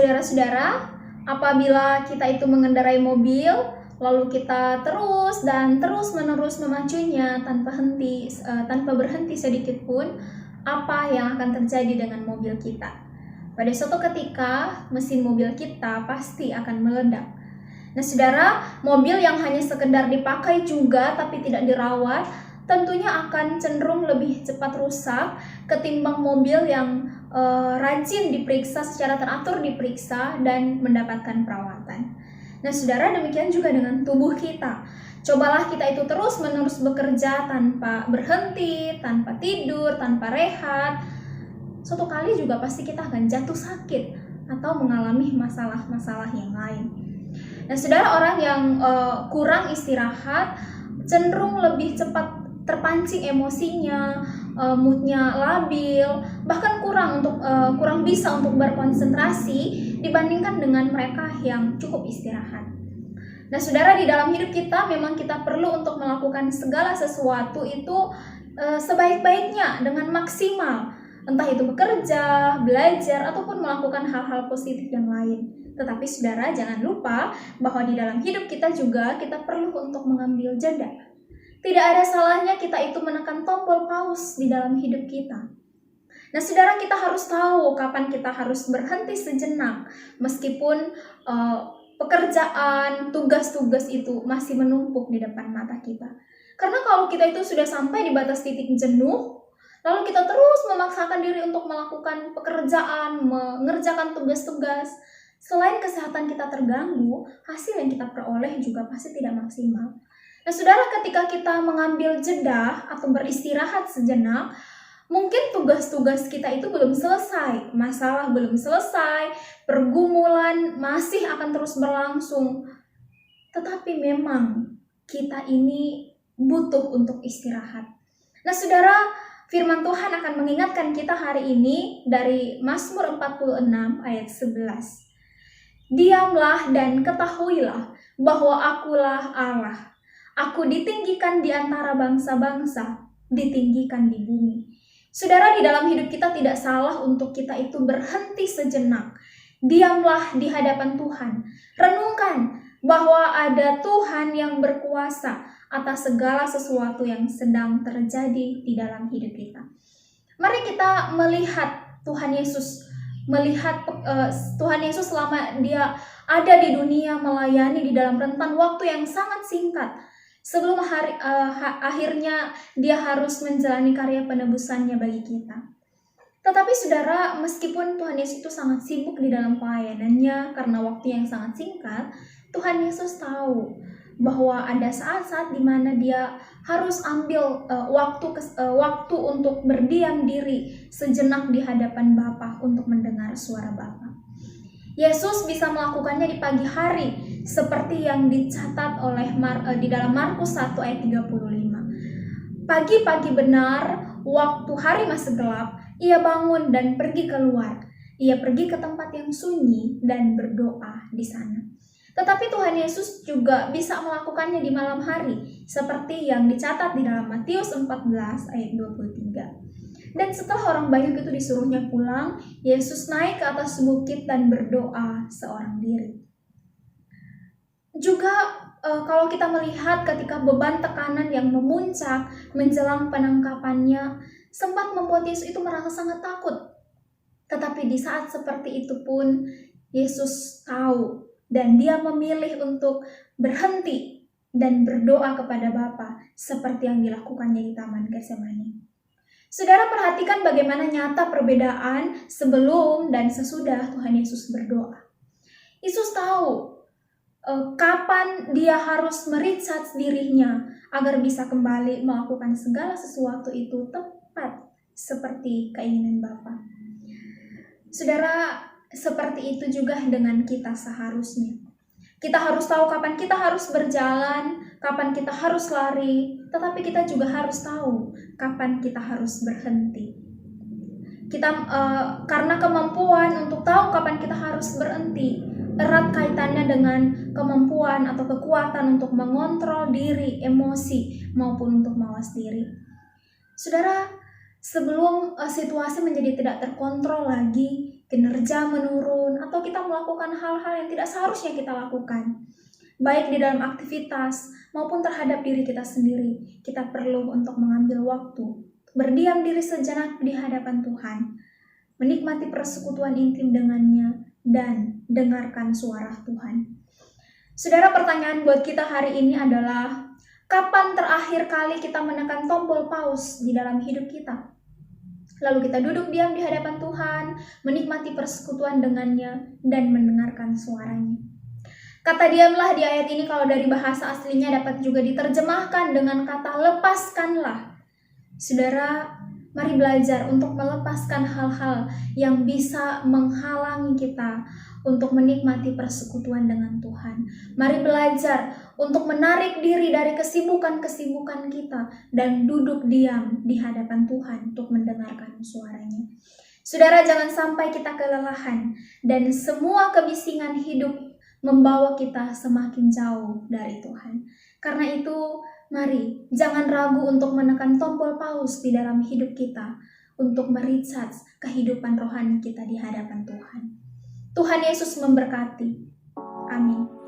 saudara-saudara, apabila kita itu mengendarai mobil, lalu kita terus menerus memacunya tanpa berhenti sedikit pun, apa yang akan terjadi dengan mobil kita? Pada suatu ketika, mesin mobil kita pasti akan meledak. Nah, saudara, mobil yang hanya sekedar dipakai juga tapi tidak dirawat, tentunya akan cenderung lebih cepat rusak ketimbang mobil yang rajin diperiksa, secara teratur diperiksa dan mendapatkan perawatan. Nah, saudara, demikian juga dengan tubuh kita. Cobalah kita itu terus-menerus bekerja tanpa berhenti, tanpa tidur, tanpa rehat. Suatu kali juga pasti kita akan jatuh sakit atau mengalami masalah-masalah yang lain. Nah, saudara, orang yang kurang istirahat cenderung lebih cepat terpancing emosinya, moodnya labil, bahkan kurang bisa untuk berkonsentrasi dibandingkan dengan mereka yang cukup istirahat. Nah, saudara, di dalam hidup kita memang kita perlu untuk melakukan segala sesuatu itu sebaik-baiknya dengan maksimal, entah itu bekerja, belajar, ataupun melakukan hal-hal positif yang lain. Tetapi saudara, jangan lupa bahwa di dalam hidup kita juga kita perlu untuk mengambil jeda. Tidak ada salahnya kita itu menekan tombol pause di dalam hidup kita. Nah, saudara, kita harus tahu kapan kita harus berhenti sejenak, meskipun pekerjaan, tugas-tugas itu masih menumpuk di depan mata kita. Karena kalau kita itu sudah sampai di batas titik jenuh, lalu kita terus memaksakan diri untuk melakukan pekerjaan, mengerjakan tugas-tugas, selain kesehatan kita terganggu, hasil yang kita peroleh juga pasti tidak maksimal. Nah, saudara, ketika kita mengambil jeda atau beristirahat sejenak, mungkin tugas-tugas kita itu belum selesai, masalah belum selesai, pergumulan masih akan terus berlangsung. Tetapi memang kita ini butuh untuk istirahat. Nah, saudara, firman Tuhan akan mengingatkan kita hari ini dari Mazmur 46 ayat 11. Diamlah dan ketahuilah bahwa akulah Allah. Aku ditinggikan di antara bangsa-bangsa, ditinggikan di bumi. Saudara, di dalam hidup kita tidak salah untuk kita itu berhenti sejenak. Diamlah di hadapan Tuhan. Renungkan bahwa ada Tuhan yang berkuasa atas segala sesuatu yang sedang terjadi di dalam hidup kita. Mari kita melihat Tuhan Yesus, Tuhan Yesus selama dia ada di dunia melayani di dalam rentan waktu yang sangat singkat. Sebelum akhirnya dia harus menjalani karya penebusannya bagi kita. Tetapi saudara, meskipun Tuhan Yesus itu sangat sibuk di dalam pelayanannya karena waktu yang sangat singkat, Tuhan Yesus tahu bahwa ada saat-saat di mana dia harus ambil waktu untuk berdiam diri sejenak di hadapan Bapa untuk mendengar suara Bapa. Yesus bisa melakukannya di pagi hari seperti yang dicatat oleh di dalam Markus 1 ayat 35. Pagi-pagi benar, waktu hari masih gelap, ia bangun dan pergi keluar. Ia pergi ke tempat yang sunyi dan berdoa di sana. Tetapi Tuhan Yesus juga bisa melakukannya di malam hari seperti yang dicatat di dalam Matius 14 ayat 23. Dan setelah orang banyak itu disuruhnya pulang, Yesus naik ke atas bukit dan berdoa seorang diri. Juga kalau kita melihat ketika beban tekanan yang memuncak menjelang penangkapannya, sempat membuat Yesus itu merasa sangat takut. Tetapi di saat seperti itu pun, Yesus tahu dan dia memilih untuk berhenti dan berdoa kepada Bapa seperti yang dilakukannya di Taman Getsemani. Saudara, perhatikan bagaimana nyata perbedaan sebelum dan sesudah Tuhan Yesus berdoa. Yesus tahu kapan dia harus merecharge dirinya agar bisa kembali melakukan segala sesuatu itu tepat seperti keinginan Bapa. Saudara, seperti itu juga dengan kita seharusnya. Kita harus tahu kapan kita harus berjalan, kapan kita harus lari, tetapi kita juga harus tahu kapan kita harus berhenti. Karena kemampuan untuk tahu kapan kita harus berhenti erat kaitannya dengan kemampuan atau kekuatan untuk mengontrol diri, emosi, maupun untuk mawas diri. Saudara, Sebelum situasi menjadi tidak terkontrol lagi, kinerja menurun, atau kita melakukan hal-hal yang tidak seharusnya kita lakukan, baik di dalam aktivitas maupun terhadap diri kita sendiri, kita perlu untuk mengambil waktu, berdiam diri sejenak di hadapan Tuhan, menikmati persekutuan intim dengannya, dan dengarkan suara Tuhan. Saudara, pertanyaan buat kita hari ini adalah, kapan terakhir kali kita menekan tombol pause di dalam hidup kita? Lalu kita duduk diam di hadapan Tuhan, menikmati persekutuan dengannya, dan mendengarkan suaranya. Kata diamlah di ayat ini kalau dari bahasa aslinya dapat juga diterjemahkan dengan kata lepaskanlah. Saudara, mari belajar untuk melepaskan hal-hal yang bisa menghalangi kita untuk menikmati persekutuan dengan Tuhan. Mari belajar untuk menarik diri dari kesibukan-kesibukan kita dan duduk diam di hadapan Tuhan untuk mendengarkan suaranya. Saudara, jangan sampai kita kelelahan dan semua kebisingan hidup membawa kita semakin jauh dari Tuhan. Karena itu, mari jangan ragu untuk menekan tombol pause di dalam hidup kita untuk merecharge kehidupan rohani kita di hadapan Tuhan. Tuhan Yesus memberkati. Amin.